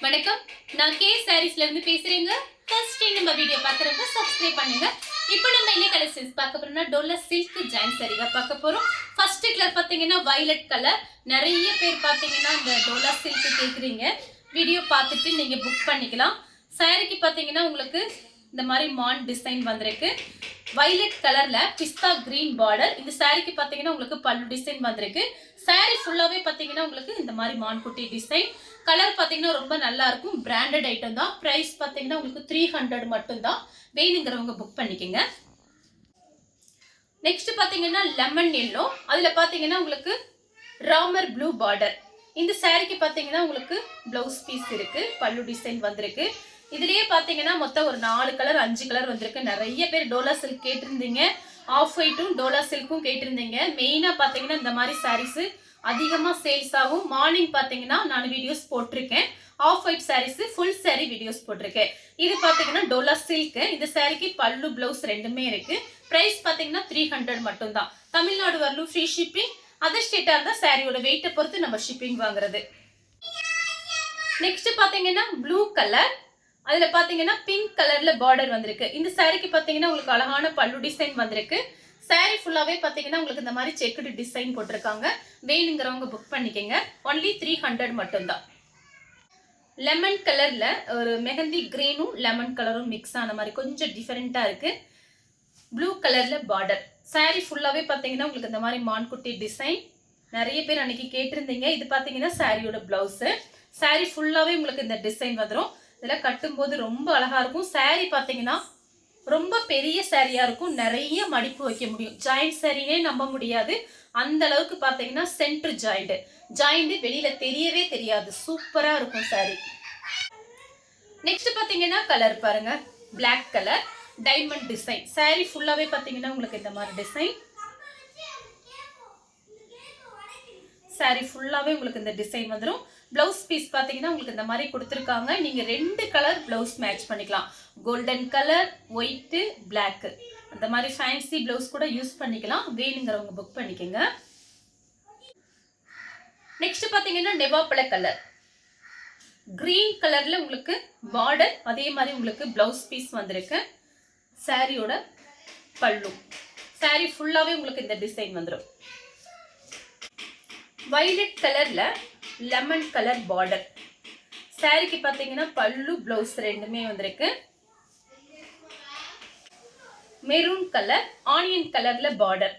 வணக்கம், நான் கே சாரீஸ்ல இருந்து பேசுறேங்க. ஃபர்ஸ்ட் நம்ம வீடியோ பார்க்கறப்ப சப்ஸ்கிரைப் பண்ணுங்க. இப்போ நம்ம என்ன கலெக்ஷன்ஸ் பார்க்க போறோம்னா டோலா சில்க் ஜாயின் saree தான் பார்க்க போறோம். ஃபர்ஸ்ட் கலர் பாத்தீங்கன்னா வயலட் கலர். நிறைய பேர் பாத்தீங்கன்னா இந்த டோலா சில்க் கேக்குறீங்க. வீடியோ பார்த்துட்டு நீங்க புக் பண்ணிக்கலாம். சாரிக்கு பாத்தீங்கன்னா உங்களுக்கு இந்த மாதிரி மான் டிசைன் வந்திருக்கு. வயலட் கலர்ல பிஸ்தா கிரீன் பார்டர். இந்த சாரிக்கு பாத்தீங்கன்னா உங்களுக்கு பல்லு டிசைன் வந்திருக்கு. சாரி ஃபுல்லாவே பாத்தீங்கன்னா உங்களுக்கு இந்த மாதிரி மான் குட்டி டிசைன். கலர் பாத்தீங்கன்னா ரொம்ப நல்லா இருக்கும். பிராண்டட் ஐட்டம் தான். பிரைஸ் பாத்தீங்கன்னா உங்களுக்கு 300 மட்டும் தான். வேணுங்கிறவங்க புக் பண்ணிக்கங்க. நெக்ஸ்ட் பாத்தீங்கன்னா லெமன் எல்லோ. அதுல பாத்தீங்கன்னா உங்களுக்கு ராமர் ப்ளூ பார்டர். இந்த சாரிக்கு பாத்தீங்கன்னா உங்களுக்கு பிளவுஸ் பீஸ் இருக்கு. பல்லு டிசைன் வந்திருக்கு. இதுலயே பாத்தீங்கன்னா மொத்தம் ஒரு 4 கலர் 5 கலர் வந்திருக்கு. நிறைய பேர் டோலா சில்க் கேட்டிருந்தீங்க. ஆஃப் ஒயிட்டும் டோலா சில்க்கும் கேட்டிருந்தீங்க. மெயினா பாத்தீங்கன்னா இந்த மாதிரி சாரீஸ் அதிகமா சேல்ஸ் ஆகும். மார்னிங் பாத்தீங்கன்னா நான் வீடியோஸ் போட்டிருக்கேன். Off white sarees full saree videos போட்டிருக்கேன். இது பாத்தீங்கன்னா டோலா சில்க். இந்த சாரிக்கு பல்லு பிளவுஸ் ரெண்டுமே இருக்கு. பிரைஸ் பாத்தீங்கன்னா 300 மட்டும் தான். தமிழ்நாடு வரலும் ஃப்ரீ ஷிப்பிங். அதர் ஸ்டேட்டா இருந்தா சாரியோட வெயிட்டை பொறுத்து நம்ம ஷிப்பிங் வாங்குறது. நெக்ஸ்ட் பாத்தீங்கன்னா ப்ளூ கலர். அதுல பாத்தீங்கன்னா பிங்க் கலர்ல பார்டர் வந்திருக்கு. இந்த சாரிக்கு பாத்தீங்கன்னா உங்களுக்கு அழகான பல்லு டிசைன் வந்திருக்கு. சாரி ஃபுல்லாவே பாத்தீங்கன்னா உங்களுக்கு இந்த மாதிரி செக்குடு டிசைன் போட்டிருக்காங்க. வேணுங்கிறவங்க புக் பண்ணிக்கங்க. ஒன்லி 300 மட்டும் தான். லெமன் கலர்ல ஒரு மெஹந்தி கிரீனும் லெமன் கலரும் மிக்ஸ் ஆன மாதிரி கொஞ்சம் டிஃபரெண்டா இருக்கு. ப்ளூ கலர்ல பார்டர். சாரி ஃபுல்லாவே பாத்தீங்கன்னா உங்களுக்கு இந்த மாதிரி மான்குட்டி டிசைன். நிறைய பேர் அன்னைக்கு கேட்டிருந்தீங்க. இது பாத்தீங்கன்னா சாரியோட பிளவுஸ். சாரி ஃபுல்லாவே உங்களுக்கு இந்த டிசைன் வந்துடும். இதெல்லாம் கட்டும்போது ரொம்ப அழகா இருக்கும். சாரி பாத்தீங்கன்னா ரொம்ப பெரிய சாரியா இருக்கும். நிறைய மடிப்பு வைக்க முடியும். ஜாயிண்ட் சாரினே நம்ப முடியாது. அந்த அளவுக்கு பாத்தீங்கன்னா சென்டர் ஜாயிண்ட் வெளியில தெரியவே தெரியாது. சூப்பரா இருக்கும் சாரி. நெக்ஸ்ட் பாத்தீங்கன்னா கலர் பாருங்க. Black colour diamond design. Saree ஃபுல்லாவே பாத்தீங்கன்னா உங்களுக்கு இந்த மாதிரி டிசைன். சாரி ஃபுல்லாவே உங்களுக்கு இந்த டிசைன் வந்துடும். பிளவுஸ் பீஸ் பாத்தீங்கன்னா உங்களுக்கு இந்த மாதிரி கொடுத்துருக்காங்க. நீங்க 2 கலர் பிளவுஸ் மேட்ச் பண்ணிக்கலாம். Golden colour, white, black. அந்த மாதிரி ஃபேன்சி பிளவுஸ் கூட யூஸ் பண்ணிக்கலாம். வேணுங்கிறவங்க புக் பண்ணிக்கோங்க. நெக்ஸ்ட் பாத்தீங்கன்னா நெவாப்பழ கலர். கிரீன் கலர்ல உங்களுக்கு பார்டர். அதே மாதிரி உங்களுக்கு பிளவுஸ் பீஸ் வந்திருக்கு. சாரியோட பல்லு. சாரி ஃபுல்லாவே உங்களுக்கு இந்த டிசைன் வந்துடும். வயலட் கலர்ல லெமன் கலர் பார்டர். சாரிக்கு பாத்தீங்கன்னா பல்லு பிளவுஸ் ரெண்டுமே வந்திருக்கு. மெரூன் கலர் ஆனியன் கலர்ல பார்டர்.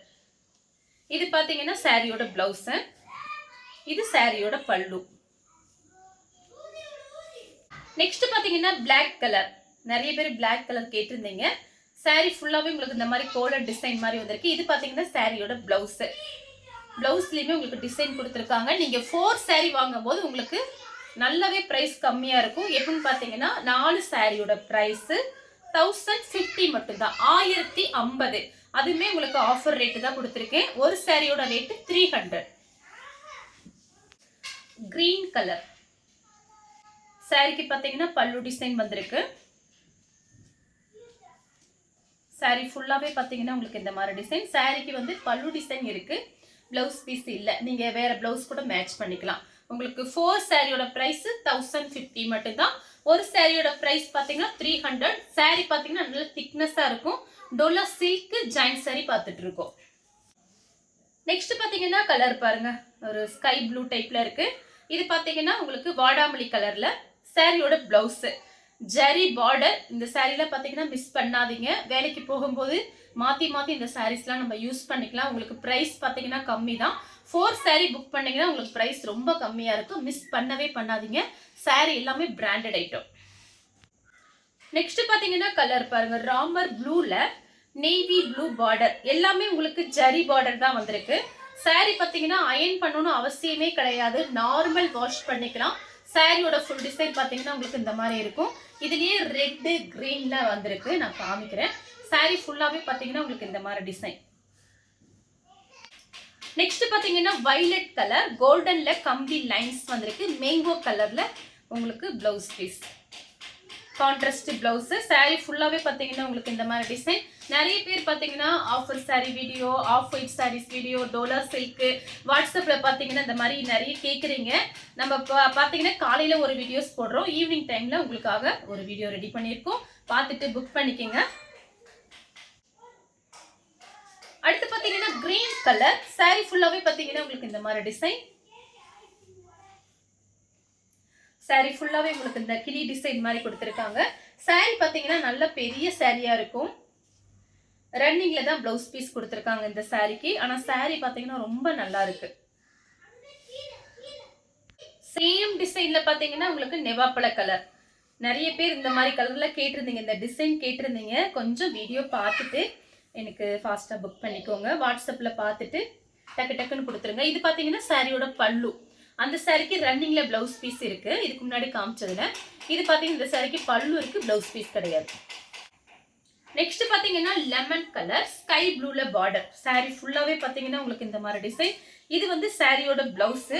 இது பாத்தீங்கன்னா சாரியோட பிளவுஸ். இது சாரியோட பல்லு. நெக்ஸ்ட் பாத்தீங்கன்னா பிளாக் கலர். நிறைய பேர் பிளாக் கலர் கேட்டிருந்தீங்க. சாரி ஃபுல்லாவே உங்களுக்கு இந்த மாதிரி கோலர் டிசைன் மாதிரி வந்திருக்கு. இது பாத்தீங்கன்னா சாரியோட பிளவுஸ். பிளவுஸ்லயுமே உங்களுக்கு டிசைன் கொடுத்துருக்காங்க. நீங்க 4 சாரி வாங்கும் போது உங்களுக்கு நல்லாவே பிரைஸ் கம்மியா இருக்கும். எப்படின்னு பாத்தீங்கன்னா 4 சாரியோட பிரைஸ் 1050 மட்டும் தான். 1050. அதுமே உங்களுக்கு ஆஃபர் ரேட்டு தான் கொடுத்துருக்கேன். ஒரு சாரியோட ரேட்டு 300. Green colour. சாரிக்கு பாத்தீங்கன்னா பல்லு டிசைன் வந்திருக்கு. சாரி ஃபுல்லாவே பாத்தீங்கன்னா உங்களுக்கு இந்த மாதிரி டிசைன். சாரிக்கு வந்து பல்லு டிசைன் இருக்கு. பிளவுஸ் பீஸ் இல்ல. நீங்க வேற பிளவுஸ் கூட மேட்ச் பண்ணிக்கலாம். உங்களுக்கு 4 சாரியோட பிரைஸ் 1050 மட்டும் தான். ஒரு சாரியோட பிரைஸ் பாத்தீங்கன்னா 300. சாரி பாத்தீங்கன்னா நல்ல திக்னஸா இருக்கும். டோலா சில்க் ஜாயிண்ட் சாரி பார்த்துட்டு இருக்கோம். நெக்ஸ்ட் பாத்தீங்கன்னா கலர் பாருங்க. ஒரு ஸ்கை ப்ளூ டைப்ல இருக்கு. இது பாத்தீங்கன்னா உங்களுக்கு வாடாமல்லி கலர்ல சாரியோட பிளவுஸ். ஜரி பார்டர். இந்த சாரில பாத்தீங்கன்னா மிஸ் பண்ணாதீங்க. வேலைக்கு போகும்போது மாத்தி இந்த சாரீஸ்லாம் நம்ம யூஸ் பண்ணிக்கலாம். உங்களுக்கு பிரைஸ் பாத்தீங்கன்னா கம்மி தான். 4 சாரி புக் பண்ணீங்கன்னா உங்களுக்கு பிரைஸ் ரொம்ப கம்மியா இருக்கும். மிஸ் பண்ணவே பண்ணாதீங்க. சாரி எல்லாமே பிராண்டட் ஐட்டம். நெக்ஸ்ட் பாத்தீங்கன்னா கலர் பாருங்க. ராமர் ப்ளூல நேவி ப்ளூ பார்டர். எல்லாமே உங்களுக்கு ஜரி பார்டர் தான் வந்திருக்கு. சாரி பாத்தீங்கன்னா அயன் பண்ணணும் அவசியமே கிடையாது. நார்மல் வாஷ் பண்ணிக்கலாம். சாரியோட ஃபுல் டிசைன் பாத்தீங்கன்னா உங்களுக்கு இந்த மாதிரி இருக்கும். இதுலயே ரெட் கிரீன்ல வந்திருக்கு. நான் காமிக்கிறேன். சாரி ஃபுல்லாவே பாத்தீங்கன்னா உங்களுக்கு இந்த மாதிரி டிசைன். நெக்ஸ்ட் பாத்தீங்கன்னா வயலட் கலர் கோல்டன்ல கம்பி லைன்ஸ் வந்திருக்கு. மேங்கோ கலர்ல உங்களுக்கு blouse piece. Contrast blouse. saree ஃபுல்லாவே பாத்தீங்கன்னா உங்களுக்கு இந்த மாதிரி டிசைன். நிறைய பேர் பாத்தீங்கன்னா offer saree video, off white sarees video, Dola silk, வாட்ஸ்அப்ல பாத்தீங்கன்னா இந்த மாதிரி நிறைய கேக்குறீங்க. நம்ம பாத்தீங்கன்னா காலையில ஒரு வீடியோஸ் போடுறோம், ஈவினிங் டைம்ல உங்களுக்காக ஒரு வீடியோ ரெடி பண்ணியிருக்கோம். பார்த்துட்டு புக் பண்ணிக்கங்க. அடுத்து பாத்தீங்கன்னா கிரீன் கலர் saree ஃபுல்லாவே பாத்தீங்கன்னா உங்களுக்கு இந்த மாதிரி டிசைன். saree ஃபுல்லாவே உங்களுக்கு இந்த கிளி டிசைன் மாதிரி கொடுத்திருக்காங்க. saree பாத்தீங்கன்னா நல்ல பெரிய சாரியா இருக்கும். ரன்னிங்ல தான் ப்ளவுஸ் பீஸ் கொடுத்திருக்காங்க இந்த சாரிக்கு. ஆனா saree பாத்தீங்கன்னா ரொம்ப நல்லா இருக்கு. சேம் டிசைன்ல பாத்தீங்கன்னா உங்களுக்கு நெவாப்பழ கலர். நிறைய பேர் இந்த மாதிரி கலர்ல கேட்டிருந்தீங்க, இந்த டிசைன் கேட்டிருந்தீங்க. கொஞ்சம் வீடியோ பார்த்துட்டு எனக்கு ஃபாஸ்டா புக் பண்ணிக்கோங்க. வாட்ஸ்அப்ல பார்த்துட்டு டக்கு டக்குன்னு கொடுத்துருங்க. இது பாத்தீங்கன்னா சாரியோட பல்லு. அந்த சாரிக்கு ரன்னிங்ல பிளவுஸ் பீஸ் இருக்கு, இதுக்கு முன்னாடி காமிச்சதுல. இது பாத்தீங்கன்னா இந்த சாரிக்கு பல்லு இருக்கு, பிளவுஸ் பீஸ் கிடையாது. நெக்ஸ்ட் பாத்தீங்கன்னா லெமன் கலர் ஸ்கை ப்ளூல பார்டர். saree ஃபுல்லாவே பாத்தீங்கன்னா உங்களுக்கு இந்த மாதிரி டிசைன். இது வந்து சாரியோட பிளவுஸ்.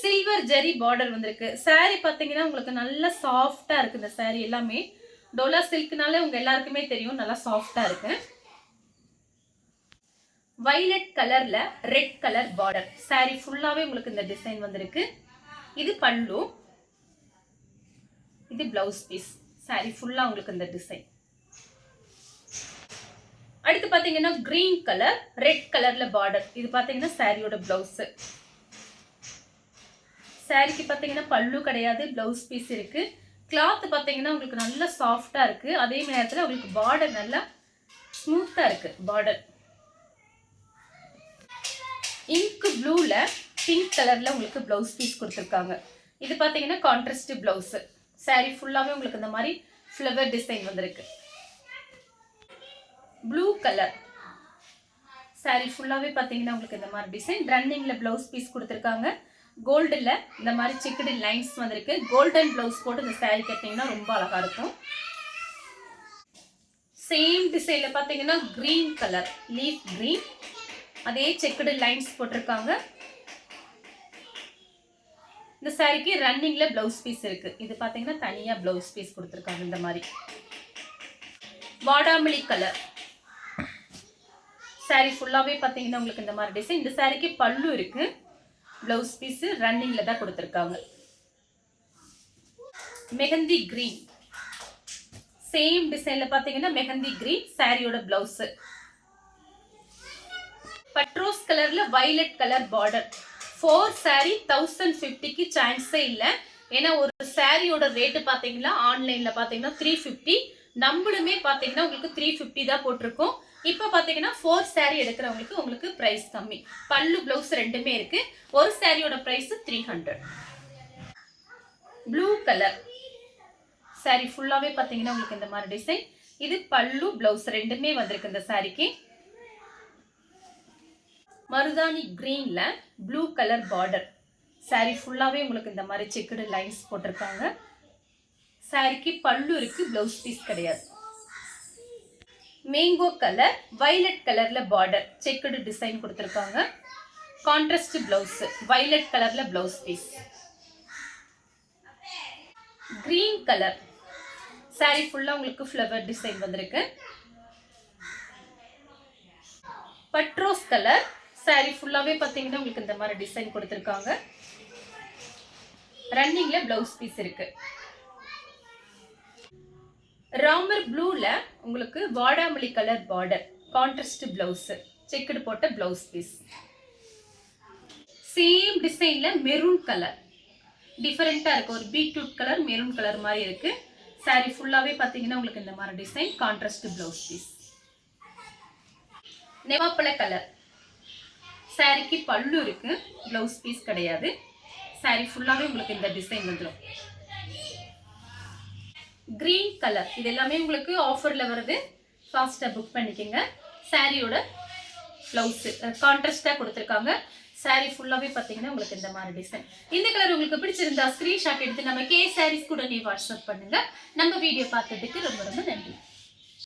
சில்வர் ஜெரி பார்டர் வந்திருக்கு. saree பாத்தீங்கன்னா உங்களுக்கு நல்ல சாஃப்டா இருக்கு. இந்த saree எல்லாமே டோலா சில்க்னால உங்க எல்லாருக்குமே தெரியும், நல்லா சாஃப்டா இருக்கு. வயலட் கலர்ல ரெட் கலர் பார்டர். saree ஃபுல்லாவே உங்களுக்கு இந்த டிசைன் வந்திருக்கு. இது பல்லு, இது பிளவுஸ் பீஸ். saree ஃபுல்லா உங்களுக்கு இந்த டிசைன். அடுத்து பாத்தீங்கன்னா கிரீன் கலர் ரெட் கலர்ல பார்டர். இது பாத்தீங்கன்னா சாரியோட பிளவுஸ். சாரிக்கு பாத்தீங்கன்னா பல்லு கிடையாது, பிளவுஸ் பீஸ் இருக்கு. கிளாத் பாத்தீங்கன்னா உங்களுக்கு நல்ல சாஃப்டா இருக்கு. அதே நேரத்துல உங்களுக்கு பார்டர் நல்லா ஸ்மூத்தா இருக்கு. பார்டர் இங்க் ப்ளூல பிங்க் கலர்ல உங்களுக்கு பிளவுஸ் பீஸ் கொடுத்திருக்காங்க. இது பாத்தீங்கன்னா கான்ட்ராஸ்ட் பிளவுஸ். saree ஃபுல்லாவே உங்களுக்கு இந்த மாதிரி ஃப்ளவர் டிசைன் வந்திருக்கு. ப்ளூ கலர் saree ஃபுல்லாவே பாத்தீங்கன்னா உங்களுக்கு இந்த மாதிரி டிசைன். ரன்னிங்ல பிளவுஸ் பீஸ் கொடுத்திருக்காங்க. கோல்டுல இந்த மாதிரி செக்குடு லைன்ஸ் வந்திருக்கு. கோல்டன் பிளவுஸ் போட்டு இந்த saree கட்டிங்கன்னா ரொம்ப அழகா இருக்கும். சேம் டிசைன்ல பாத்தீங்கன்னா கிரீன் கலர் லீஃப் கிரீன், அதே செக்குடு லைன்ஸ் போட்டிருக்காங்க. இந்த சாரிக்கு ரன்னிங்ல பிளவுஸ் பீஸ் இருக்கு. இது பாத்தீங்கன்னா தனியா பிளவுஸ் பீஸ் கொடுத்திருக்காங்க. இந்த மாதிரி வாடாமல்லி கலர் saree ஃபுல்லாவே பாத்தீங்கன்னா உங்களுக்கு இந்த மாதிரி டிசைன். இந்த சாரிக்கு பல்லு இருக்கு, பிளவுஸ் பீஸ் ரன்னிங்ல தான் கொடுத்திருக்காங்க. மெஹந்தி கிரீன் சேம் டிசைன்ல பாத்தீங்கன்னா மெஹந்தி கிரீன் சாரியோட பிளவுஸ். பட்ரோஸ் கலர்ல வயலட் கலர் பார்டர். 4 saree 1050க்கு சான்ஸே இல்ல. ஏன்னா ஒரு சாரியோட ரேட் பாத்தீங்கன்னா ஆன்லைன்ல பாத்தீங்கன்னா 350, நம்மளுமே பாத்தீங்கன்னா உங்களுக்கு 350 தான் போட்டிருக்கோம். இப்ப பாத்தீங்கன்னா 4 saree எடுக்கிறவங்களுக்கு உங்களுக்கு பிரைஸ் கம்மி. பல்லு பிளவுஸ் ரெண்டுமே இருக்கு. ஒரு சாரியோட பிரைஸ் 300. ப்ளூ கலர் saree ஃபுல்லாவே பாத்தீங்கன்னா உங்களுக்கு இந்த மாதிரி டிசைன். இது பல்லு பிளவுஸ் ரெண்டுமே வந்திருக்கு இந்த சாரிக்கு. மருதாணி கிரீன்ல ப்ளூ கலர் பார்டர். saree ஃபுல்லாவே உங்களுக்கு இந்த மாதிரி செக்குடு லைன்ஸ் போட்டிருக்காங்க. சாரிக்கு பல்லு இருக்கு, பிளவுஸ் பீஸ் கிடையாது. மேங்கோ கலர் வயலட் கலர்ல பார்டர், செக்குடு டிசைன் கொடுத்திருக்காங்க. கான்ட்ராஸ்ட் பிளவுஸ், வயலட் கலர்ல blouse piece. Green colour saree ஃபுல்லா உங்களுக்கு ஃப்ளவர் டிசைன் வந்திருக்கு. பட்ரோஸ் கலர் saree ஃபுல்லாவே பாத்தீங்கன்னா உங்களுக்கு இந்த மாதிரி டிசைன் கொடுத்திருக்காங்க. ரன்னிங்ல பிளவுஸ் பீஸ் இருக்கு. ராமர் ப்ளூல உங்களுக்கு வாடாமல்லி colour border, contrast blouse, checked போட்ட பிளவுஸ் பீஸ். சேம் டிசைன்ல மெரூன் கலர் டிஃபரெண்டா இருக்கு. ஒரு பீட்ரூட் கலர் மெரூன் கலர் மாதிரி இருக்கு. saree ஃபுல்லாவே பாத்தீங்கன்னா உங்களுக்கு இந்த மாதிரி டிசைன், கான்ட்ராஸ்ட் பிளவுஸ் பீஸ். நெவாப்பழ கலர் சாரிக்கு பல்லு இருக்கு, பிளவுஸ் பீஸ் கிடையாது. saree ஃபுல்லாவே உங்களுக்கு இந்த டிசைன் வந்துடும். கிரீன் கலர் இது எல்லாமே உங்களுக்கு ஆஃபர்ல வருது, ஃபாஸ்டா புக் பண்ணிக்கங்க. சாரியோட பிளவுஸ் கான்ட்ராஸ்டா கொடுத்திருக்காங்க. saree ஃபுல்லாவே பாத்தீங்கன்னா உங்களுக்கு இந்த மாதிரி டிசைன். இந்த கலர் உங்களுக்கு பிடிச்சிருந்தா ஸ்கிரீன்ஷாட் எடுத்து நம்ம கே சாரீஸ் கூட நீ வாட்ஸ்அப் பண்ணுங்க. நம்ம வீடியோ பார்த்ததுக்கு ரொம்ப ரொம்ப நன்றி.